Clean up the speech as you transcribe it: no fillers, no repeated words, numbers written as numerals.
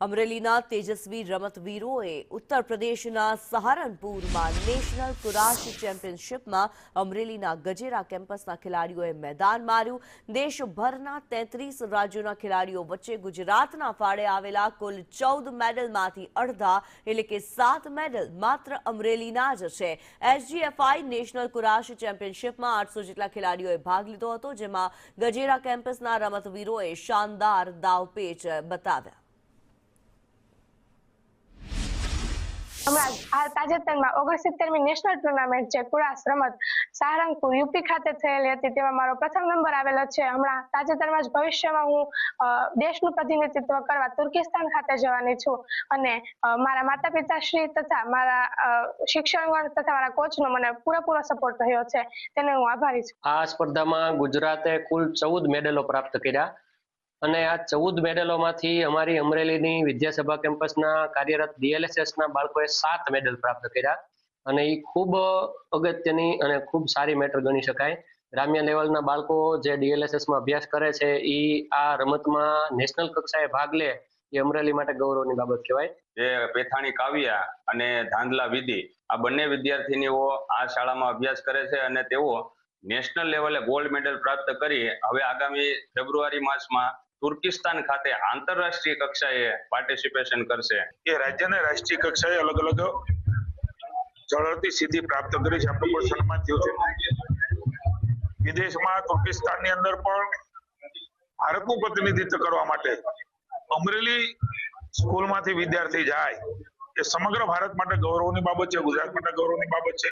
અમરેલીના તેજસ્વી રમતવીરોએ ઉત્તર પ્રદેશના સહારનપુરમાં નેશનલ કુરાશ ચેમ્પિયનશિપમાં અમરેલીના ગજેરા કેમ્પસના ખેલાડીઓએ મેદાન માર્યું। દેશભરના 33 રાજ્યોના ખેલાડીઓ વચ્ચે ગુજરાતના ફાળે આવેલા કુલ 14 મેડલમાંથી અડધા એટલે કે 7 મેડલ માત્ર અમરેલીના જ છે। એસજીએફઆઈ નેશનલ કુરાશ ચેમ્પિયનશિપમાં 800 જેટલા ખેલાડીઓએ ભાગ લીધો હતો, જેમાં ગજેરા કેમ્પસના રમતવીરોએ શાનદાર દાવપેચ બતાવ્યા। તાજેતરમાં 69મી નેશનલ ટુર્નામેન્ટ છે કુરાશ રમત સહારનપુર યુપી ખાતે થયેલી હતી, તેમાં મારો પ્રથમ નંબર આવેલો છે। હમણાં તાજેતરમાં જ ભવિષ્યમાં હું દેશનું પ્રતિનિધિત્વ કરવા તુર્કિસ્તાન ખાતે જવાની છું અને મારા માતા પિતાશ્રી તથા મારા શિક્ષણગણ તથા મારા કોચનો મને પૂરેપૂરો સપોર્ટ રહ્યો છે, તેને હું આભારી છું। આ સ્પર્ધામાં ગુજરાતે કુલ 14 મેડલો પ્રાપ્ત કર્યા અને આ 14 મેડલોમાંથી અમારી અમરેલીની વિદ્યાસભા કેમ્પસના કાર્યરત ડીએલએસએસના બાળકોએ 7 મેડલ પ્રાપ્ત કર્યા અને એ ખૂબ અગત્યની અને ખૂબ સારી મેટર ગણી શકાય। ગ્રામ્ય લેવલના બાળકો જે ડીએલએસએસમાં અભ્યાસ કરે છે એ આ રમતમાં નેશનલ કક્ષાએ ભાગ લે એ અમરેલી માટે ગૌરવની બાબત કહેવાય। જે પેથાણી કાવ્યા અને ધાંધલા વિધિ આ બંને વિદ્યાર્થીનીઓ આ શાળામાં અભ્યાસ કરે છે અને તેઓ નેશનલ લેવલે ગોલ્ડ મેડલ પ્રાપ્ત કરી હવે આગામી ફેબ્રુઆરી માસમાં તુર્કિસ્તાન ખાતે આંતરરાષ્ટ્રીય કક્ષાએ પાર્ટિસિપેશન કરશે। એ રાજ્યને રાષ્ટ્રીય કક્ષાએ અલગ અલગ ઝળહળતી સિદ્ધિ પ્રાપ્ત કરી છે, આપણું પણ સન્માન થયું છે। વિદેશમાં તુર્કિસ્તાનની અંદર પણ ભારતનું પ્રતિનિધિત્વ કરવા માટે અમરેલી સ્કૂલમાંથી વિદ્યાર્થી જાય એ સમગ્ર ભારત માટે ગૌરવની બાબત છે, ગુજરાત માટે ગૌરવની બાબત છે।